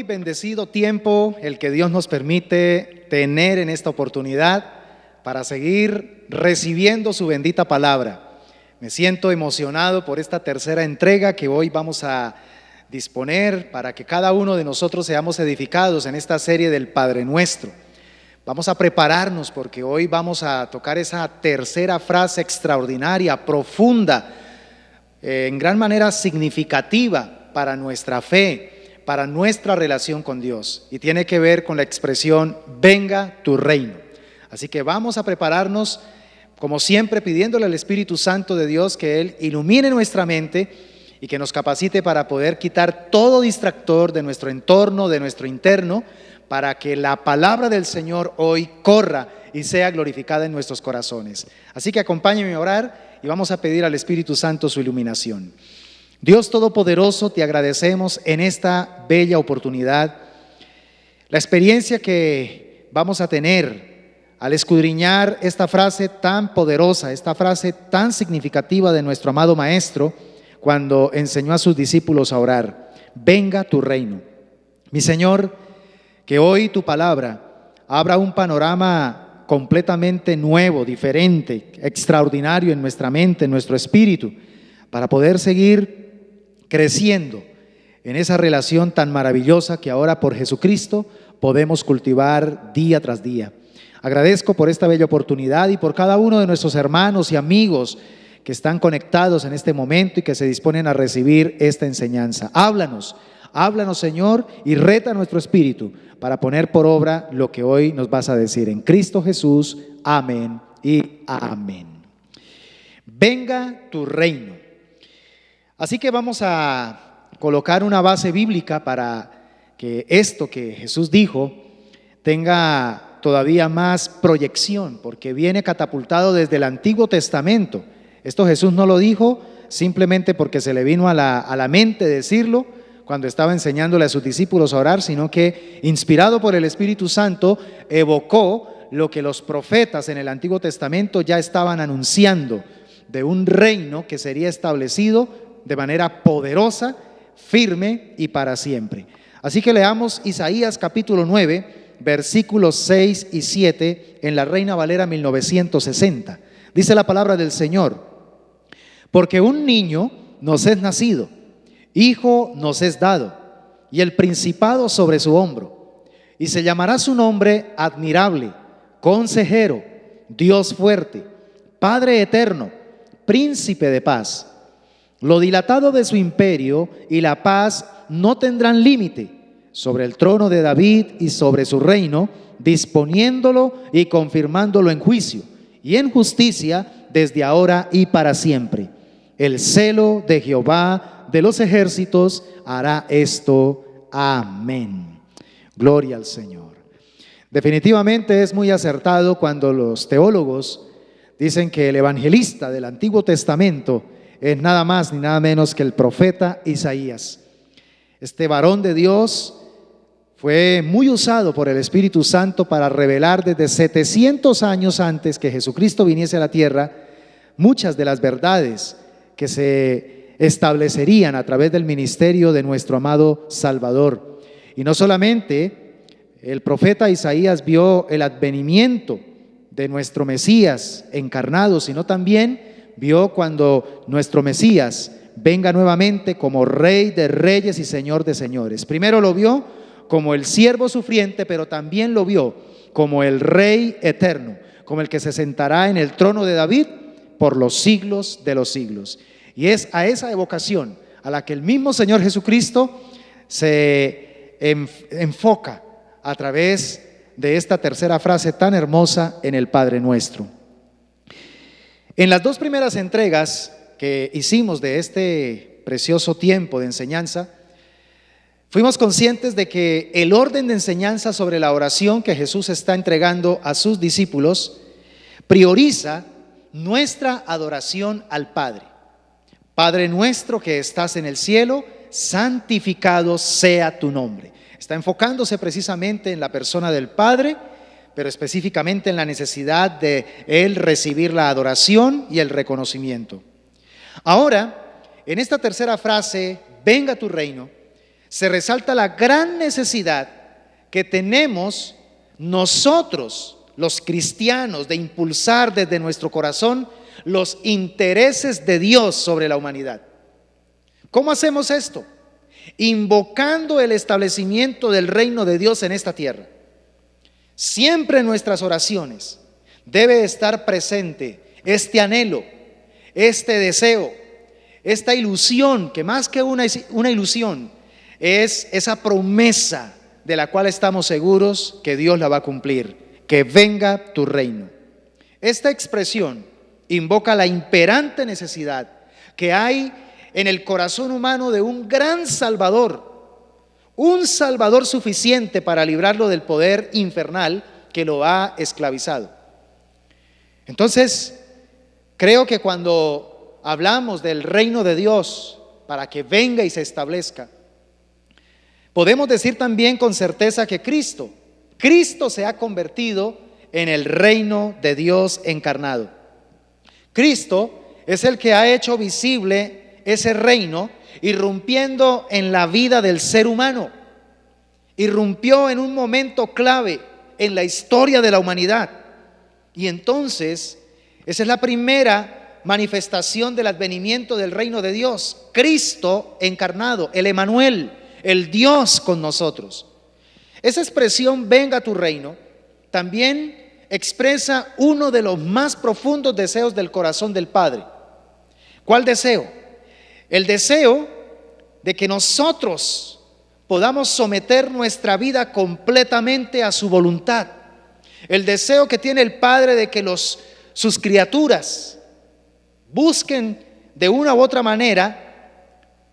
muy bendecido tiempo el que Dios nos permite tener en esta oportunidad para seguir recibiendo su bendita palabra. Me siento emocionado por esta tercera entrega que hoy vamos a disponer para que cada uno de nosotros seamos edificados en esta serie del Padre Nuestro. Vamos a prepararnos porque hoy vamos a tocar esa tercera frase extraordinaria, profunda, en gran manera significativa para nuestra fe, para nuestra relación con Dios, y tiene que ver con la expresión venga tu reino. Así que vamos a prepararnos como siempre pidiéndole al Espíritu Santo de Dios que Él ilumine nuestra mente y que nos capacite para poder quitar todo distractor de nuestro entorno, de nuestro interno, para que la palabra del Señor hoy corra y sea glorificada en nuestros corazones. Así que acompáñenme a orar y vamos a pedir al Espíritu Santo su iluminación. Dios Todopoderoso, te agradecemos en esta bella oportunidad, la experiencia que vamos a tener al escudriñar esta frase tan poderosa, esta frase tan significativa de nuestro amado Maestro, cuando enseñó a sus discípulos a orar: venga tu reino. Mi Señor, que hoy tu palabra abra un panorama completamente nuevo, diferente, extraordinario en nuestra mente, en nuestro espíritu, para poder seguir creciendo en esa relación tan maravillosa que ahora por Jesucristo podemos cultivar día tras día. Agradezco por esta bella oportunidad y por cada uno de nuestros hermanos y amigos que están conectados en este momento y que se disponen a recibir esta enseñanza. Háblanos Señor, y reta nuestro espíritu para poner por obra lo que hoy nos vas a decir. En Cristo Jesús, amén y amén. Venga tu reino. Así que vamos a colocar una base bíblica para que esto que Jesús dijo tenga todavía más proyección, porque viene catapultado desde el Antiguo Testamento. Esto Jesús no lo dijo simplemente porque se le vino a la mente decirlo cuando estaba enseñándole a sus discípulos a orar, sino que inspirado por el Espíritu Santo evocó lo que los profetas en el Antiguo Testamento ya estaban anunciando, de un reino que sería establecido de manera poderosa, firme y para siempre. Así que leamos Isaías capítulo 9, versículos 6 y 7 en la Reina Valera 1960. Dice la palabra del Señor: porque un niño nos es nacido, hijo nos es dado, y el principado sobre su hombro, y se llamará su nombre Admirable, Consejero, Dios fuerte, Padre eterno, Príncipe de paz. Lo dilatado de su imperio y la paz no tendrán límite sobre el trono de David y sobre su reino, disponiéndolo y confirmándolo en juicio y en justicia desde ahora y para siempre. El celo de Jehová de los ejércitos hará esto. Amén. Gloria al Señor. Definitivamente es muy acertado cuando los teólogos dicen que el evangelista del Antiguo Testamento es nada más ni nada menos que el profeta Isaías. Este varón de Dios fue muy usado por el Espíritu Santo para revelar desde 700 años antes que Jesucristo viniese a la tierra muchas de las verdades que se establecerían a través del ministerio de nuestro amado Salvador. Y no solamente el profeta Isaías vio el advenimiento de nuestro Mesías encarnado, sino también vio cuando nuestro Mesías venga nuevamente como Rey de reyes y Señor de señores. Primero lo vio como el siervo sufriente, pero también lo vio como el Rey eterno, como el que se sentará en el trono de David por los siglos de los siglos. Y es a esa evocación a la que el mismo Señor Jesucristo se enfoca a través de esta tercera frase tan hermosa en el Padre Nuestro. En las dos primeras entregas que hicimos de este precioso tiempo de enseñanza, fuimos conscientes de que el orden de enseñanza sobre la oración que Jesús está entregando a sus discípulos prioriza nuestra adoración al Padre. Padre nuestro que estás en el cielo, santificado sea tu nombre. Está enfocándose precisamente en la persona del Padre, pero específicamente en la necesidad de Él recibir la adoración y el reconocimiento. Ahora, en esta tercera frase, venga tu reino, se resalta la gran necesidad que tenemos nosotros, los cristianos, de impulsar desde nuestro corazón los intereses de Dios sobre la humanidad. ¿Cómo hacemos esto? Invocando el establecimiento del reino de Dios en esta tierra. Siempre en nuestras oraciones debe estar presente este anhelo, este deseo, esta ilusión, que más que una ilusión, es esa promesa de la cual estamos seguros que Dios la va a cumplir, que venga tu reino. Esta expresión invoca la imperante necesidad que hay en el corazón humano de un gran Salvador, un Salvador suficiente para librarlo del poder infernal que lo ha esclavizado. Entonces, creo que cuando hablamos del reino de Dios para que venga y se establezca, podemos decir también con certeza que Cristo se ha convertido en el reino de Dios encarnado. Cristo es el que ha hecho visible ese reino, irrumpiendo en la vida del ser humano. Irrumpió en un momento clave en la historia de la humanidad. Y entonces, esa es la primera manifestación del advenimiento del reino de Dios. Cristo encarnado, el Emanuel, el Dios con nosotros. Esa expresión, venga tu reino, también expresa uno de los más profundos deseos del corazón del Padre. ¿Cuál deseo? El deseo de que nosotros podamos someter nuestra vida completamente a su voluntad. El deseo que tiene el Padre de que sus criaturas busquen de una u otra manera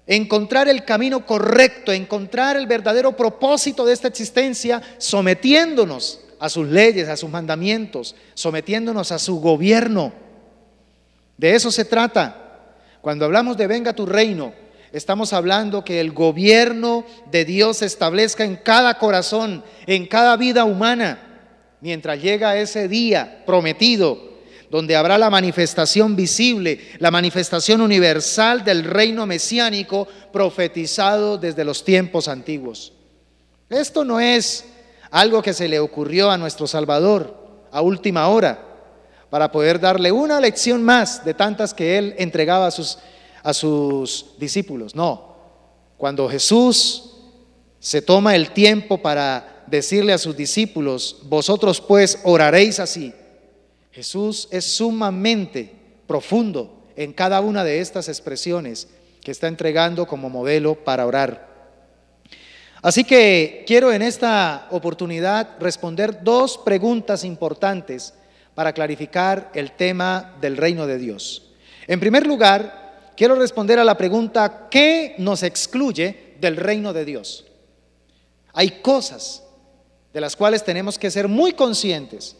encontrar el camino correcto, encontrar el verdadero propósito de esta existencia, sometiéndonos a sus leyes, a sus mandamientos, sometiéndonos a su gobierno. De eso se trata. Cuando hablamos de venga tu reino, estamos hablando que el gobierno de Dios se establezca en cada corazón, en cada vida humana, mientras llega ese día prometido, donde habrá la manifestación visible, la manifestación universal del reino mesiánico profetizado desde los tiempos antiguos. Esto no es algo que se le ocurrió a nuestro Salvador a última hora para poder darle una lección más de tantas que él entregaba a sus discípulos. No, cuando Jesús se toma el tiempo para decirle a sus discípulos, vosotros pues oraréis así, Jesús es sumamente profundo en cada una de estas expresiones que está entregando como modelo para orar. Así que quiero en esta oportunidad responder dos preguntas importantes para clarificar el tema del reino de Dios. En primer lugar, quiero responder a la pregunta, ¿qué nos excluye del reino de Dios? Hay cosas de las cuales tenemos que ser muy conscientes,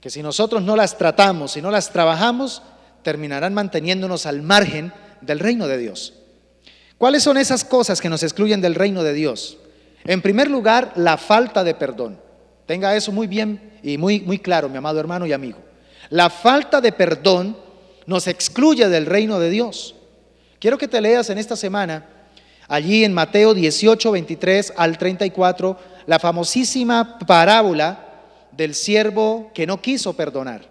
que si nosotros no las tratamos, si no las trabajamos, terminarán manteniéndonos al margen del reino de Dios. ¿Cuáles son esas cosas que nos excluyen del reino de Dios? En primer lugar, la falta de perdón. Tenga eso muy bien y muy claro, mi amado hermano y amigo. La falta de perdón nos excluye del reino de Dios. Quiero que te leas en esta semana, allí en Mateo 18, 23 al 34, la famosísima parábola del siervo que no quiso perdonar.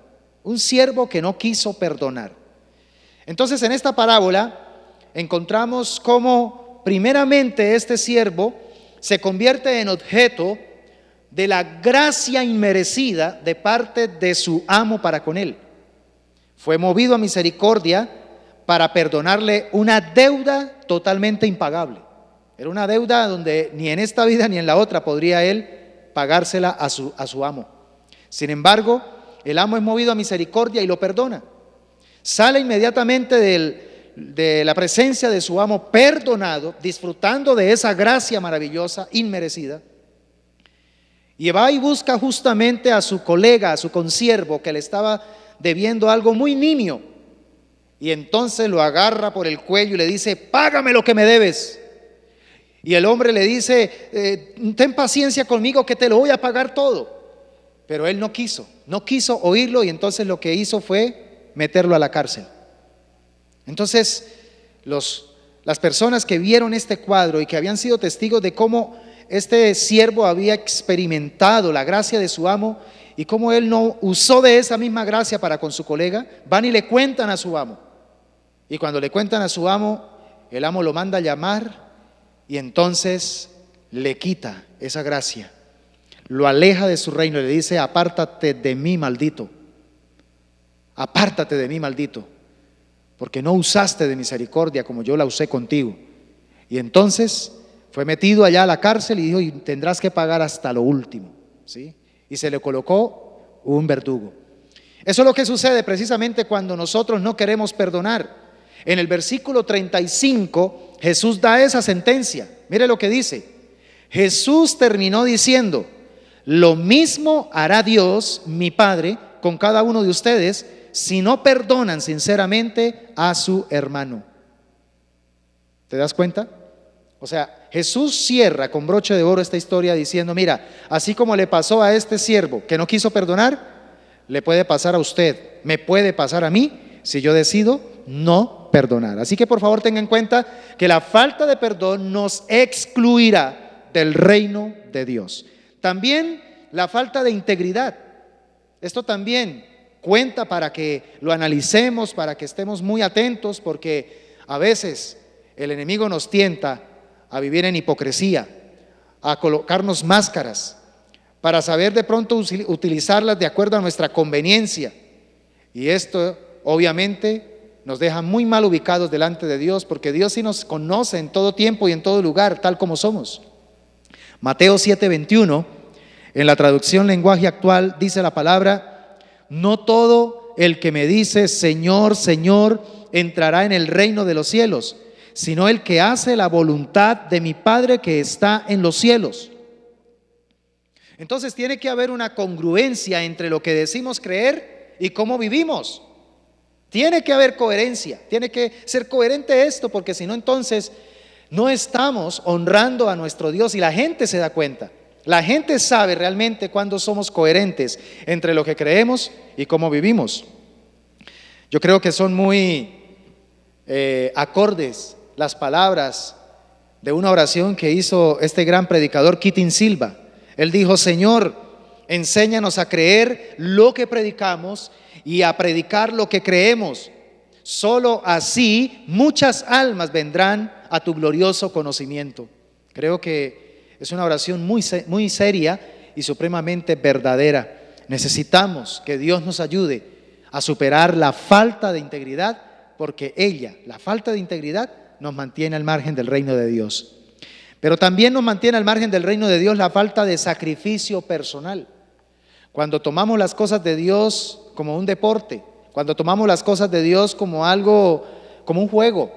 Un siervo que no quiso perdonar. Entonces, en esta parábola encontramos cómo primeramente este siervo se convierte en objeto de la gracia inmerecida de parte de su amo para con él. Fue movido a misericordia para perdonarle una deuda totalmente impagable. Era una deuda donde ni en esta vida ni en la otra podría él pagársela a su amo. Sin embargo, el amo es movido a misericordia y lo perdona. Sale inmediatamente de la presencia de su amo perdonado, disfrutando de esa gracia maravillosa, inmerecida. Y va y busca justamente a su colega, a su consiervo, que le estaba debiendo algo muy nimio. Y entonces lo agarra por el cuello y le dice, págame lo que me debes. Y el hombre le dice, ten paciencia conmigo que te lo voy a pagar todo. Pero él no quiso oírlo, y entonces lo que hizo fue meterlo a la cárcel. Entonces las personas que vieron este cuadro y que habían sido testigos de cómo este siervo había experimentado la gracia de su amo y cómo él no usó de esa misma gracia para con su colega, van y le cuentan a su amo. Y cuando le cuentan a su amo, el amo lo manda a llamar y entonces le quita esa gracia, lo aleja de su reino y le dice: apártate de mí, maldito, apártate de mí, maldito, porque no usaste de misericordia como yo la usé contigo. Y entonces fue metido allá a la cárcel y dijo: y tendrás que pagar hasta lo último, ¿sí? Y se le colocó un verdugo. Eso es lo que sucede precisamente cuando nosotros no queremos perdonar. En el versículo 35 Jesús da esa sentencia. Mire lo que dice. Jesús terminó diciendo: lo mismo hará Dios, mi Padre, con cada uno de ustedes si no perdonan sinceramente a su hermano. ¿Te das cuenta? O sea, Jesús cierra con broche de oro esta historia diciendo: mira, así como le pasó a este siervo que no quiso perdonar, le puede pasar a usted, me puede pasar a mí si yo decido no perdonar. Así que por favor tenga en cuenta que la falta de perdón nos excluirá del reino de Dios. También la falta de integridad. Esto también cuenta para que lo analicemos, para que estemos muy atentos, porque a veces el enemigo nos tienta a vivir en hipocresía, a colocarnos máscaras, para saber de pronto utilizarlas de acuerdo a nuestra conveniencia. Y esto obviamente nos deja muy mal ubicados delante de Dios, porque Dios sí nos conoce en todo tiempo y en todo lugar, tal como somos. Mateo 7:21, en la traducción lenguaje actual, dice la palabra: no todo el que me dice Señor, Señor, entrará en el reino de los cielos, sino el que hace la voluntad de mi Padre que está en los cielos. Entonces tiene que haber una congruencia entre lo que decimos creer y cómo vivimos. Tiene que haber coherencia, tiene que ser coherente esto, porque si no, entonces no estamos honrando a nuestro Dios y la gente se da cuenta. La gente sabe realmente cuando somos coherentes entre lo que creemos y cómo vivimos. Yo creo que son muy acordes las palabras de una oración que hizo este gran predicador Keaton Silva. Él dijo: Señor, enséñanos a creer lo que predicamos y a predicar lo que creemos. Solo así muchas almas vendrán a tu glorioso conocimiento. Creo que es una oración muy seria y supremamente verdadera. Necesitamos que Dios nos ayude a superar la falta de integridad, porque la falta de integridad, nos mantiene al margen del reino de Dios. Pero también nos mantiene al margen del reino de Dios la falta de sacrificio personal. Cuando tomamos las cosas de Dios como un deporte, cuando tomamos las cosas de Dios como algo, como un juego,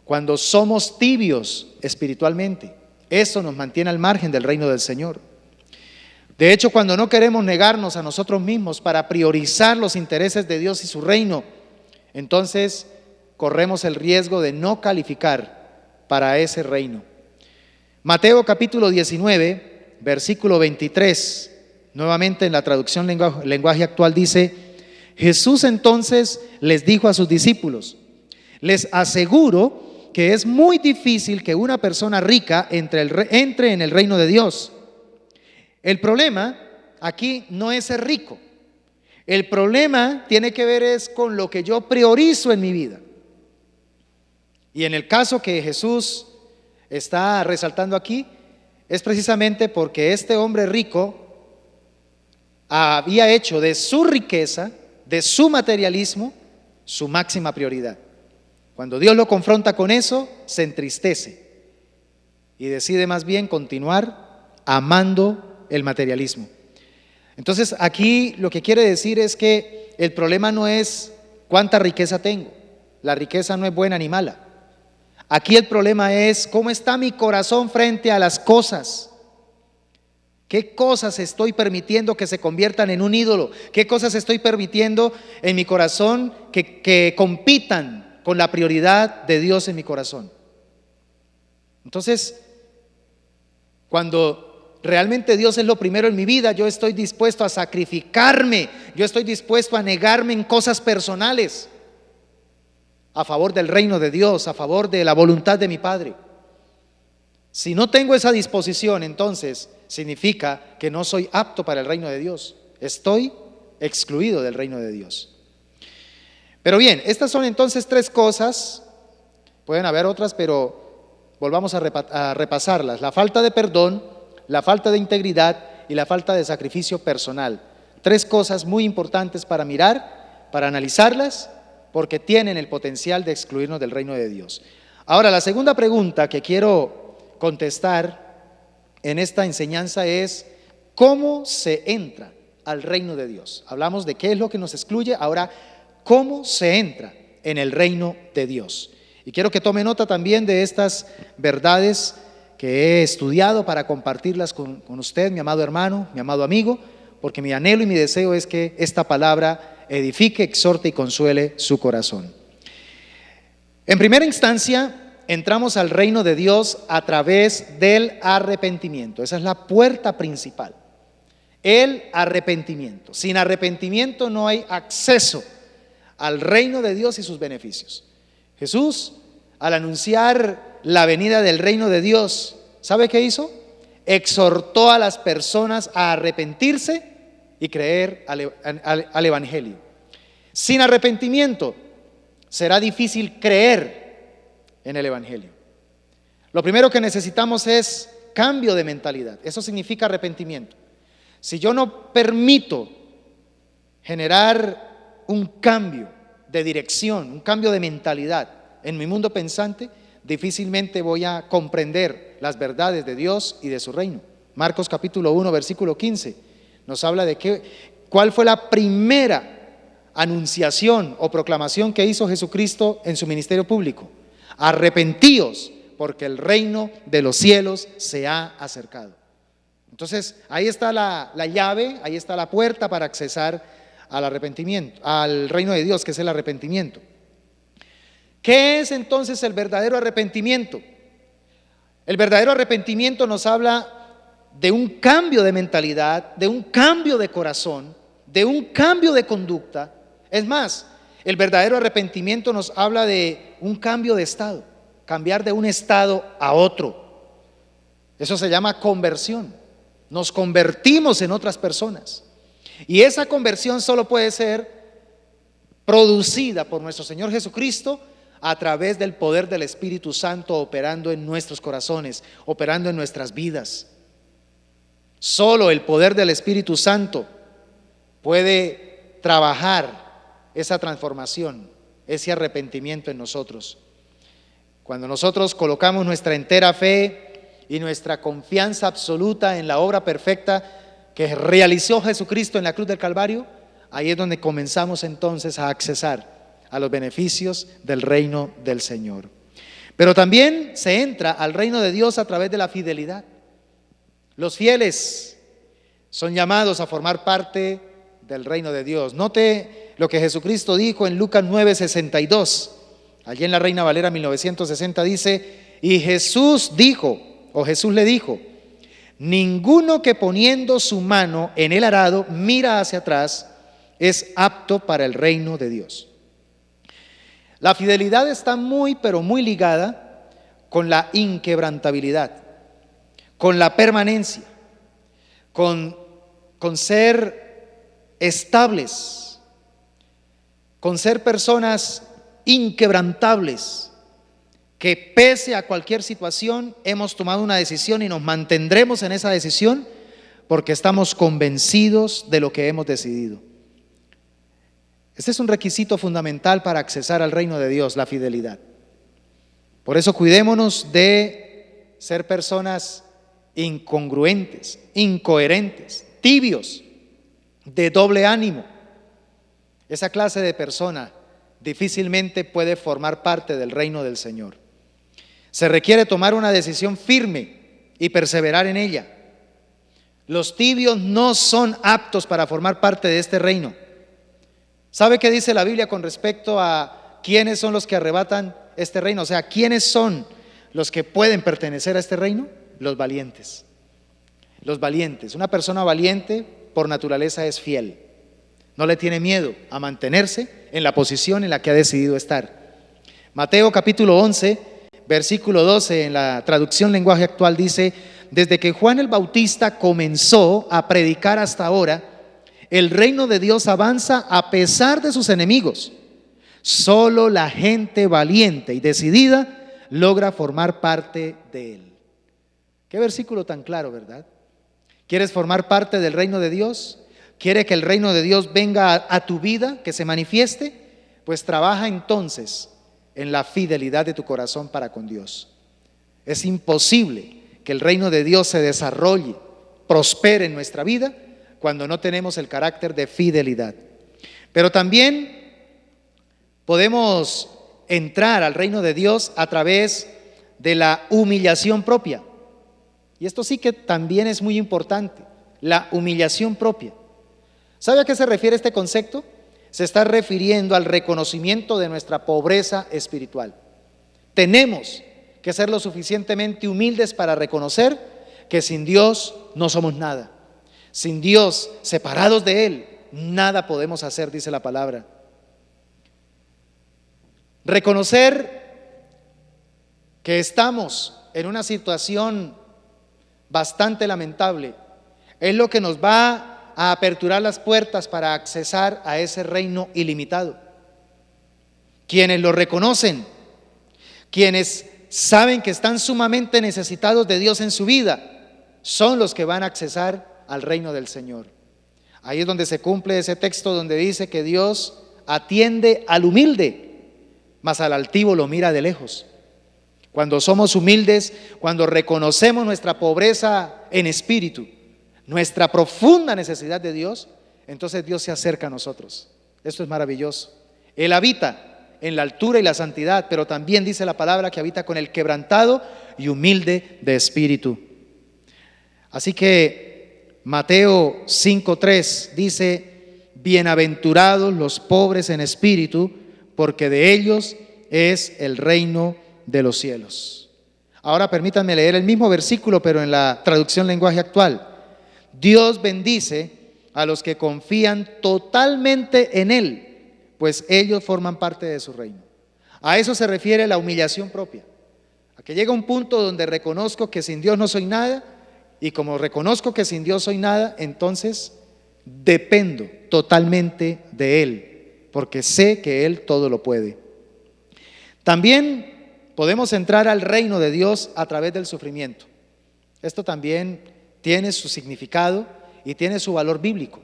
cuando somos tibios espiritualmente, eso nos mantiene al margen del reino del Señor. De hecho, cuando no queremos negarnos a nosotros mismos para priorizar los intereses de Dios y su reino, entonces corremos el riesgo de no calificar para ese reino. Mateo capítulo 19, versículo 23, nuevamente en la traducción lenguaje actual dice: Jesús entonces les dijo a sus discípulos: les aseguro que es muy difícil que una persona rica entre en el reino de Dios. El problema aquí no es ser rico. El problema tiene que ver es con lo que yo priorizo en mi vida. Y en el caso que Jesús está resaltando aquí, es precisamente porque este hombre rico había hecho de su riqueza, de su materialismo, su máxima prioridad. Cuando Dios lo confronta con eso, se entristece y decide más bien continuar amando el materialismo. Entonces aquí lo que quiere decir es que el problema no es cuánta riqueza tengo. La riqueza no es buena ni mala. Aquí el problema es cómo está mi corazón frente a las cosas. ¿Qué cosas estoy permitiendo que se conviertan en un ídolo? ¿Qué cosas estoy permitiendo en mi corazón que compitan con la prioridad de Dios en mi corazón? Entonces, cuando realmente Dios es lo primero en mi vida, yo estoy dispuesto a sacrificarme, yo estoy dispuesto a negarme en cosas personales. a favor del reino de Dios, a favor de la voluntad de mi Padre. Si no tengo esa disposición, entonces significa que no soy apto para el reino de Dios. Estoy excluido del reino de Dios. Pero bien, estas son entonces tres cosas. Pueden haber otras, pero volvamos a repasarlas. La falta de perdón, la falta de integridad y la falta de sacrificio personal. Tres cosas muy importantes para mirar, para analizarlas, porque tienen el potencial de excluirnos del reino de Dios. Ahora, la segunda pregunta que quiero contestar en esta enseñanza es: ¿cómo se entra al reino de Dios? Hablamos de qué es lo que nos excluye, ahora, ¿cómo se entra en el reino de Dios? Y quiero que tome nota también de estas verdades que he estudiado para compartirlas con usted, mi amado hermano, mi amado amigo, porque mi anhelo y mi deseo es que esta palabra edifique, exhorte y consuele su corazón. En primera instancia, entramos al reino de Dios a través del arrepentimiento. Esa es la puerta principal, el arrepentimiento. Sin arrepentimiento no hay acceso al reino de Dios y sus beneficios. Jesús, al anunciar la venida del reino de Dios, ¿sabe qué hizo? Exhortó a las personas a arrepentirse y creer al Evangelio. Sin arrepentimiento será difícil creer en el Evangelio. Lo primero que necesitamos es cambio de mentalidad. Eso significa arrepentimiento. Si yo no permito generar un cambio de dirección, un cambio de mentalidad en mi mundo pensante, difícilmente voy a comprender las verdades de Dios y de su reino. Marcos capítulo 1, versículo 15, nos habla de cuál fue la primera anunciación o proclamación que hizo Jesucristo en su ministerio público. Arrepentíos, porque el reino de los cielos se ha acercado. Entonces, ahí está la llave, ahí está la puerta para accesar al arrepentimiento, al reino de Dios, que es el arrepentimiento. ¿Qué es entonces el verdadero arrepentimiento? El verdadero arrepentimiento nos habla de un cambio de mentalidad, de un cambio de corazón, de un cambio de conducta. Es más, el verdadero arrepentimiento nos habla de un cambio de estado, cambiar de un estado a otro. Eso se llama conversión. Nos convertimos en otras personas. Y esa conversión solo puede ser producida por nuestro Señor Jesucristo a través del poder del Espíritu Santo operando en nuestros corazones, operando en nuestras vidas. Solo el poder del Espíritu Santo puede trabajar esa transformación, ese arrepentimiento en nosotros. Cuando nosotros colocamos nuestra entera fe y nuestra confianza absoluta en la obra perfecta que realizó Jesucristo en la cruz del Calvario, ahí es donde comenzamos entonces a accesar a los beneficios del reino del Señor. Pero también se entra al reino de Dios a través de la fidelidad. Los fieles son llamados a formar parte del reino de Dios. Note lo que Jesucristo dijo en Lucas 9:62. Allí en la Reina Valera 1960 dice: y Jesús dijo, o Jesús le dijo: ninguno que poniendo su mano en el arado mira hacia atrás es apto para el reino de Dios. La fidelidad está muy, pero muy ligada con la inquebrantabilidad, con la permanencia, con ser estables, con ser personas inquebrantables, que pese a cualquier situación hemos tomado una decisión y nos mantendremos en esa decisión porque estamos convencidos de lo que hemos decidido. Este es un requisito fundamental para accesar al reino de Dios, la fidelidad. Por eso cuidémonos de ser personas incongruentes, incoherentes, tibios, de doble ánimo. Esa clase de persona difícilmente puede formar parte del reino del Señor. Se requiere tomar una decisión firme y perseverar en ella. Los tibios no son aptos para formar parte de este reino. ¿Sabe qué dice la Biblia con respecto a quiénes son los que arrebatan este reino? O sea, ¿quiénes son los que pueden pertenecer a este reino? Los valientes. Los valientes. Una persona valiente por naturaleza es fiel. No le tiene miedo a mantenerse en la posición en la que ha decidido estar. Mateo capítulo 11, versículo 12, en la traducción lenguaje actual dice: desde que Juan el Bautista comenzó a predicar hasta ahora, el reino de Dios avanza a pesar de sus enemigos. Solo la gente valiente y decidida logra formar parte de él. Qué versículo tan claro, ¿verdad? ¿Quieres formar parte del reino de Dios? ¿Quiere que el reino de Dios venga a tu vida, que se manifieste? Pues trabaja entonces en la fidelidad de tu corazón para con Dios. Es imposible que el reino de Dios se desarrolle, prospere en nuestra vida cuando no tenemos el carácter de fidelidad. Pero también podemos entrar al reino de Dios a través de la humillación propia. Y esto sí que también es muy importante, la humillación propia. ¿Sabe a qué se refiere este concepto? Se está refiriendo al reconocimiento de nuestra pobreza espiritual. Tenemos que ser lo suficientemente humildes para reconocer que sin Dios no somos nada. Sin Dios, separados de Él, nada podemos hacer, dice la palabra. Reconocer que estamos en una situación bastante lamentable es lo que nos va a aperturar las puertas para accesar a ese reino ilimitado. Quienes lo reconocen, quienes saben que están sumamente necesitados de Dios en su vida, son los que van a accesar al reino del Señor. Ahí es donde se cumple ese texto donde dice que Dios atiende al humilde, mas al altivo lo mira de lejos. Cuando somos humildes, cuando reconocemos nuestra pobreza en espíritu, nuestra profunda necesidad de Dios, entonces Dios se acerca a nosotros. Esto es maravilloso. Él habita en la altura y la santidad, pero también dice la palabra que habita con el quebrantado y humilde de espíritu. Así que Mateo 5:3 dice: bienaventurados los pobres en espíritu, porque de ellos es el reino de los cielos. Ahora permítanme leer el mismo versículo, pero en la traducción lenguaje actual. Dios bendice a los que confían totalmente en Él, pues ellos forman parte de su reino. A eso se refiere la humillación propia, a que llega un punto donde reconozco que sin Dios no soy nada, y como reconozco que sin Dios soy nada, entonces dependo totalmente de Él, porque sé que Él todo lo puede. También podemos entrar al reino de Dios a través del sufrimiento. Esto también tiene su significado y tiene su valor bíblico.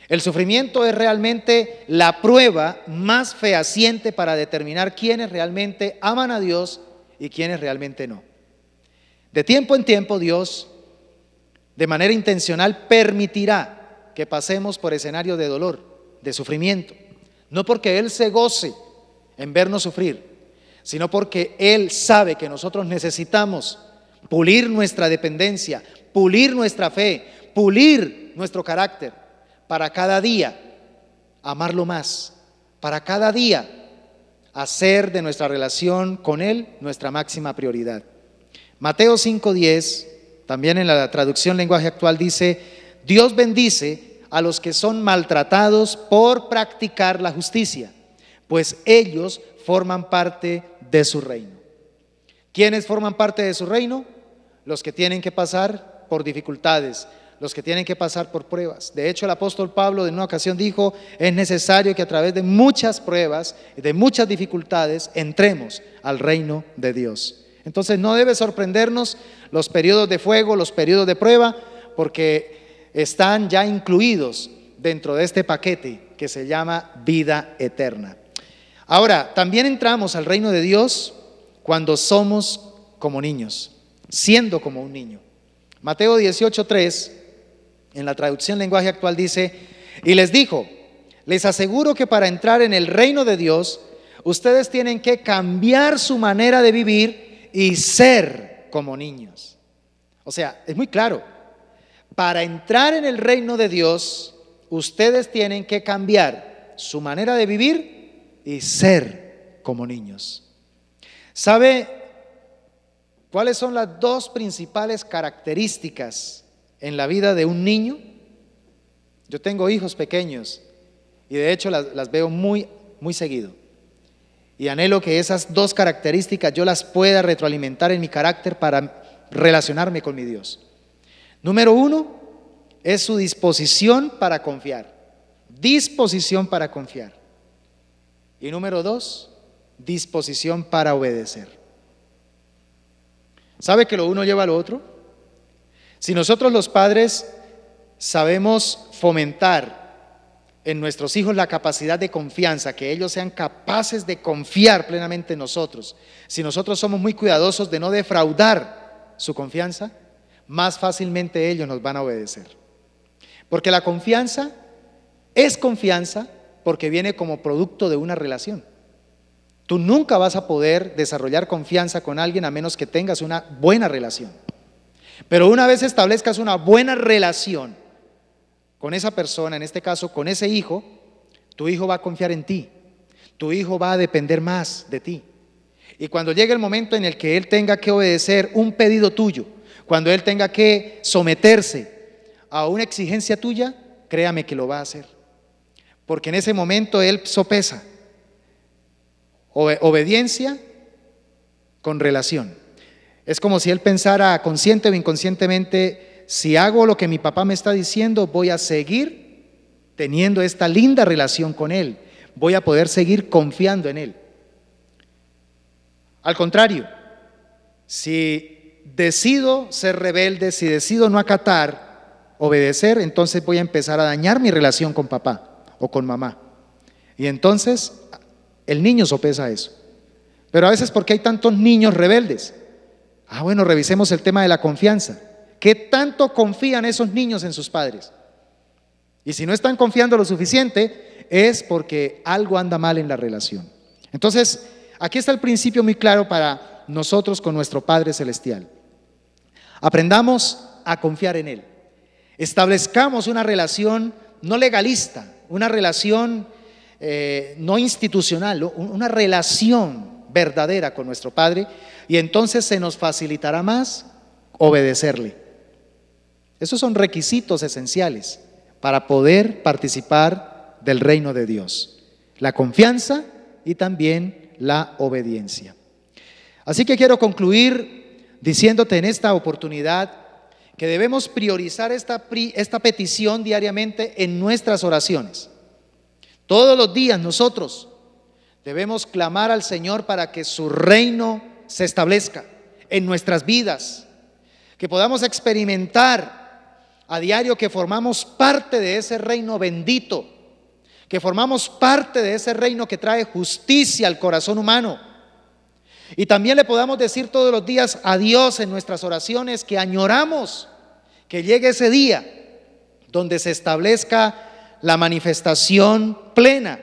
El sufrimiento es realmente la prueba más fehaciente para determinar quiénes realmente aman a Dios y quiénes realmente no. De tiempo en tiempo Dios, de manera intencional, permitirá que pasemos por escenarios de dolor, de sufrimiento, no porque Él se goce en vernos sufrir, sino porque Él sabe que nosotros necesitamos pulir nuestra dependencia, pulir nuestra fe, pulir nuestro carácter, para cada día amarlo más, para cada día hacer de nuestra relación con Él nuestra máxima prioridad. Mateo 5:10, también en la traducción lenguaje actual, dice: Dios bendice a los que son maltratados por practicar la justicia, pues ellos forman parte de su reino. ¿Quiénes forman parte de su reino? Los que tienen que pasar por dificultades, los que tienen que pasar por pruebas. De hecho, el apóstol Pablo en una ocasión dijo: es necesario que a través de muchas pruebas y de muchas dificultades entremos al reino de Dios. Entonces no debe sorprendernos los periodos de fuego, los periodos de prueba, porque están ya incluidos dentro de este paquete que se llama vida eterna. Ahora, también entramos al reino de Dios cuando somos como niños, siendo como un niño. Mateo 18:3, en la traducción lenguaje actual, dice: y les dijo, les aseguro que para entrar en el reino de Dios, ustedes tienen que cambiar su manera de vivir y ser como niños. O sea, es muy claro. Para entrar en el reino de Dios, ustedes tienen que cambiar su manera de vivir y ser como niños. ¿Sabe cuáles son las dos principales características en la vida de un niño? Yo tengo hijos pequeños y de hecho las veo muy seguido. Y anhelo que esas dos características yo las pueda retroalimentar en mi carácter para relacionarme con mi Dios. Número 1 es su disposición para confiar. Disposición para confiar. Y número 2, disposición para obedecer. ¿Sabe que lo uno lleva a lo otro? Si nosotros los padres sabemos fomentar en nuestros hijos la capacidad de confianza, que ellos sean capaces de confiar plenamente en nosotros, si nosotros somos muy cuidadosos de no defraudar su confianza, más fácilmente ellos nos van a obedecer. Porque la confianza es confianza porque viene como producto de una relación. Tú nunca vas a poder desarrollar confianza con alguien a menos que tengas una buena relación. Pero una vez establezcas una buena relación con esa persona, en este caso con ese hijo, tu hijo va a confiar en ti, tu hijo va a depender más de ti. Y cuando llegue el momento en el que él tenga que obedecer un pedido tuyo, cuando él tenga que someterse a una exigencia tuya, créame que lo va a hacer. Porque en ese momento él sopesa obediencia con relación. Es como si él pensara consciente o inconscientemente: si hago lo que mi papá me está diciendo, voy a seguir teniendo esta linda relación con él, voy a poder seguir confiando en él. Al contrario, si decido ser rebelde, si decido no acatar, obedecer, entonces voy a empezar a dañar mi relación con papá o con mamá. Y entonces el niño sopesa eso. Pero a veces, ¿por qué hay tantos niños rebeldes? Bueno, revisemos el tema de la confianza. ¿Qué tanto confían esos niños en sus padres? Y si no están confiando lo suficiente, es porque algo anda mal en la relación. Entonces, aquí está el principio muy claro para nosotros con nuestro Padre Celestial. Aprendamos a confiar en Él. Establezcamos una relación no legalista, una relación no institucional, una relación verdadera con nuestro Padre, y entonces se nos facilitará más obedecerle. Esos son requisitos esenciales para poder participar del reino de Dios: la confianza y también la obediencia. Así que quiero concluir diciéndote en esta oportunidad que debemos priorizar esta petición diariamente en nuestras oraciones. Todos los días nosotros debemos clamar al Señor para que su reino se establezca en nuestras vidas, que podamos experimentar a diario que formamos parte de ese reino bendito, que formamos parte de ese reino que trae justicia al corazón humano. Y también le podamos decir todos los días a Dios en nuestras oraciones que añoramos que llegue ese día donde se establezca la manifestación plena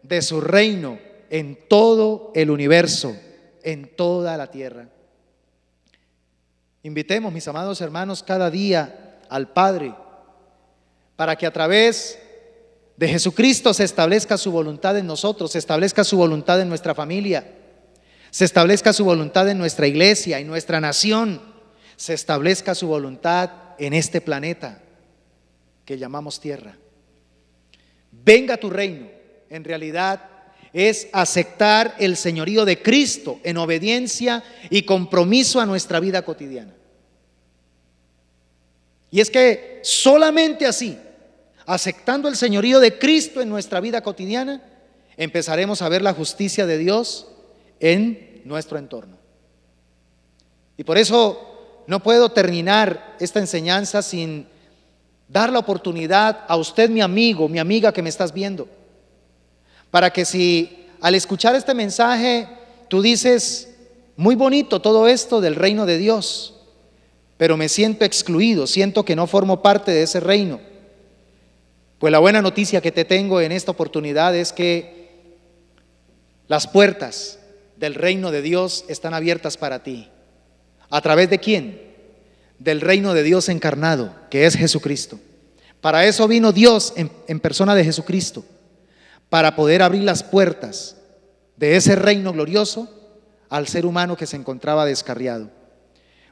de su reino en todo el universo, en toda la tierra. Invitemos, mis amados hermanos, cada día al Padre para que a través de Jesucristo se establezca su voluntad en nosotros, se establezca su voluntad en nuestra familia, se establezca su voluntad en nuestra iglesia, en nuestra nación, se establezca su voluntad en este planeta que llamamos tierra. Venga tu reino, en realidad es aceptar el señorío de Cristo en obediencia y compromiso a nuestra vida cotidiana. Y es que solamente así, aceptando el señorío de Cristo en nuestra vida cotidiana, empezaremos a ver la justicia de Dios en nuestro entorno. Y por eso no puedo terminar esta enseñanza sin dar la oportunidad a usted, mi amigo, mi amiga que me estás viendo, para que si al escuchar este mensaje tú dices: muy bonito todo esto del reino de Dios, pero me siento excluido, siento que no formo parte de ese reino, pues la buena noticia que te tengo en esta oportunidad es que las puertas del reino de Dios están abiertas para ti. ¿A través de quién? Del reino de Dios encarnado, que es Jesucristo. Para eso vino Dios en persona de Jesucristo, para poder abrir las puertas de ese reino glorioso al ser humano que se encontraba descarriado.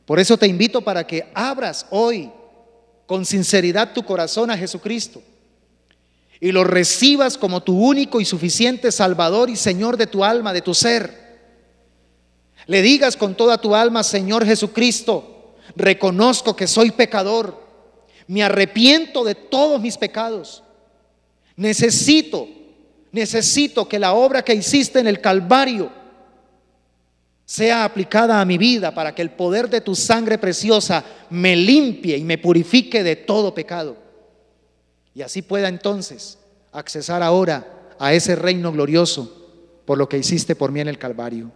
Por eso te invito para que abras hoy con sinceridad tu corazón a Jesucristo y lo recibas como tu único y suficiente Salvador y Señor de tu alma, de tu ser. Le digas con toda tu alma: Señor Jesucristo, reconozco que soy pecador, me arrepiento de todos mis pecados. Necesito que la obra que hiciste en el Calvario sea aplicada a mi vida, para que el poder de tu sangre preciosa me limpie y me purifique de todo pecado, y así pueda entonces accesar ahora a ese reino glorioso por lo que hiciste por mí en el Calvario.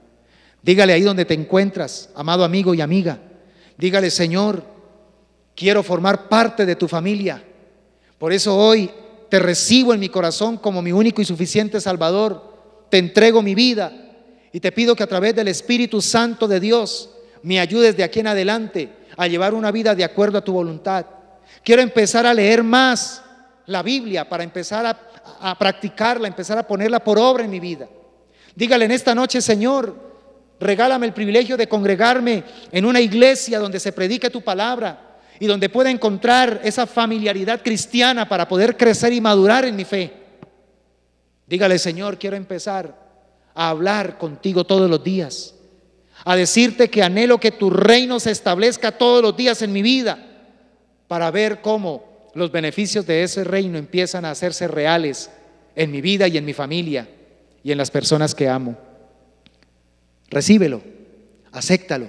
Dígale ahí donde te encuentras, amado amigo y amiga, dígale: Señor, quiero formar parte de tu familia. Por eso hoy te recibo en mi corazón como mi único y suficiente Salvador. Te entrego mi vida y te pido que a través del Espíritu Santo de Dios me ayudes de aquí en adelante a llevar una vida de acuerdo a tu voluntad. Quiero empezar a leer más la Biblia para empezar a practicarla, empezar a ponerla por obra en mi vida. Dígale en esta noche: Señor, regálame el privilegio de congregarme en una iglesia donde se predique tu palabra y donde pueda encontrar esa familiaridad cristiana para poder crecer y madurar en mi fe. Dígale: Señor, quiero empezar a hablar contigo todos los días, a decirte que anhelo que tu reino se establezca todos los días en mi vida, para ver cómo los beneficios de ese reino empiezan a hacerse reales en mi vida y en mi familia y en las personas que amo. Recíbelo, acéptalo,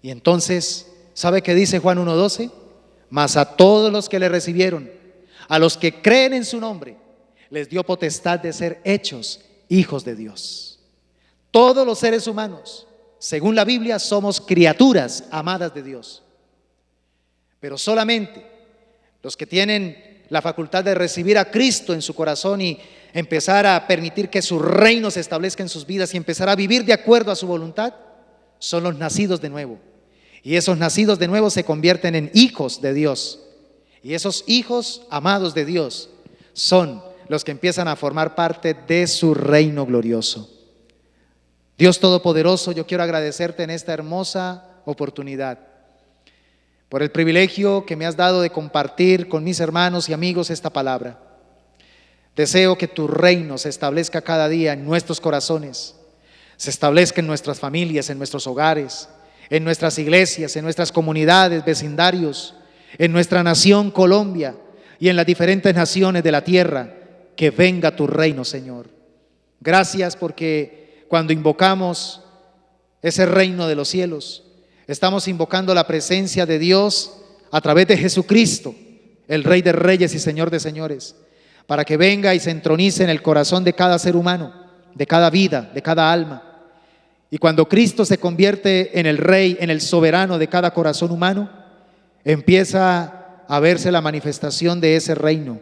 y entonces, ¿sabe qué dice Juan 1:12? Mas a todos los que le recibieron, a los que creen en su nombre, les dio potestad de ser hechos hijos de Dios. Todos los seres humanos, según la Biblia, somos criaturas amadas de Dios, pero solamente los que tienen la facultad de recibir a Cristo en su corazón y empezar a permitir que su reino se establezca en sus vidas y empezar a vivir de acuerdo a su voluntad, son los nacidos de nuevo. Y esos nacidos de nuevo se convierten en hijos de Dios. Y esos hijos amados de Dios son los que empiezan a formar parte de su reino glorioso. Dios Todopoderoso, yo quiero agradecerte en esta hermosa oportunidad por el privilegio que me has dado de compartir con mis hermanos y amigos esta palabra. Deseo que tu reino se establezca cada día en nuestros corazones, se establezca en nuestras familias, en nuestros hogares, en nuestras iglesias, en nuestras comunidades, vecindarios, en nuestra nación Colombia y en las diferentes naciones de la tierra. Que venga tu reino, Señor. Gracias porque cuando invocamos ese reino de los cielos, estamos invocando la presencia de Dios a través de Jesucristo, el Rey de Reyes y Señor de Señores, para que venga y se entronice en el corazón de cada ser humano, de cada vida, de cada alma. Y cuando Cristo se convierte en el Rey, en el soberano de cada corazón humano, empieza a verse la manifestación de ese reino.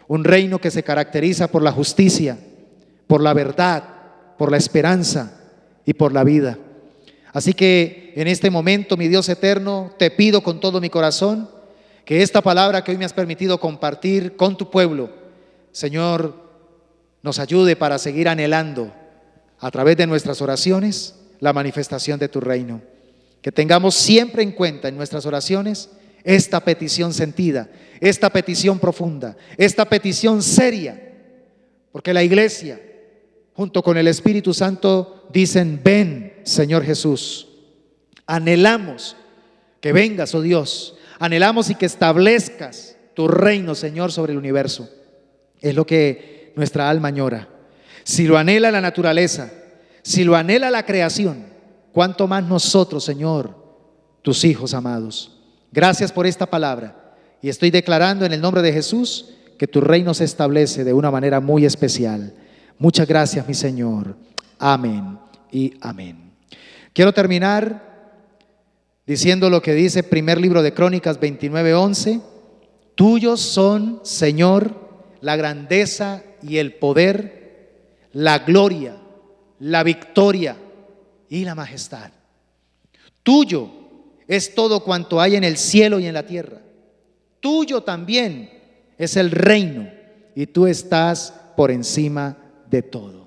Un reino que se caracteriza por la justicia, por la verdad, por la esperanza y por la vida. Así que en este momento, mi Dios eterno, te pido con todo mi corazón que esta palabra que hoy me has permitido compartir con tu pueblo, Señor, nos ayude para seguir anhelando a través de nuestras oraciones la manifestación de tu reino. Que tengamos siempre en cuenta en nuestras oraciones esta petición sentida, esta petición profunda, esta petición seria, porque la iglesia junto con el Espíritu Santo dicen: ven, Señor Jesús. Anhelamos que vengas, oh Dios, anhelamos y que establezcas tu reino, Señor, sobre el universo. Es lo que nuestra alma añora. Si lo anhela la naturaleza, si lo anhela la creación, cuánto más nosotros, Señor, tus hijos amados. Gracias por esta palabra, y estoy declarando en el nombre de Jesús que tu reino se establece de una manera muy especial. Muchas gracias, mi Señor. Amén y amén. Quiero terminar diciendo lo que dice primer libro de Crónicas 29:11. Tuyos son, Señor, la grandeza y el poder, la gloria, la victoria y la majestad. Tuyo es todo cuanto hay en el cielo y en la tierra. Tuyo también es el reino, y tú estás por encima de todo.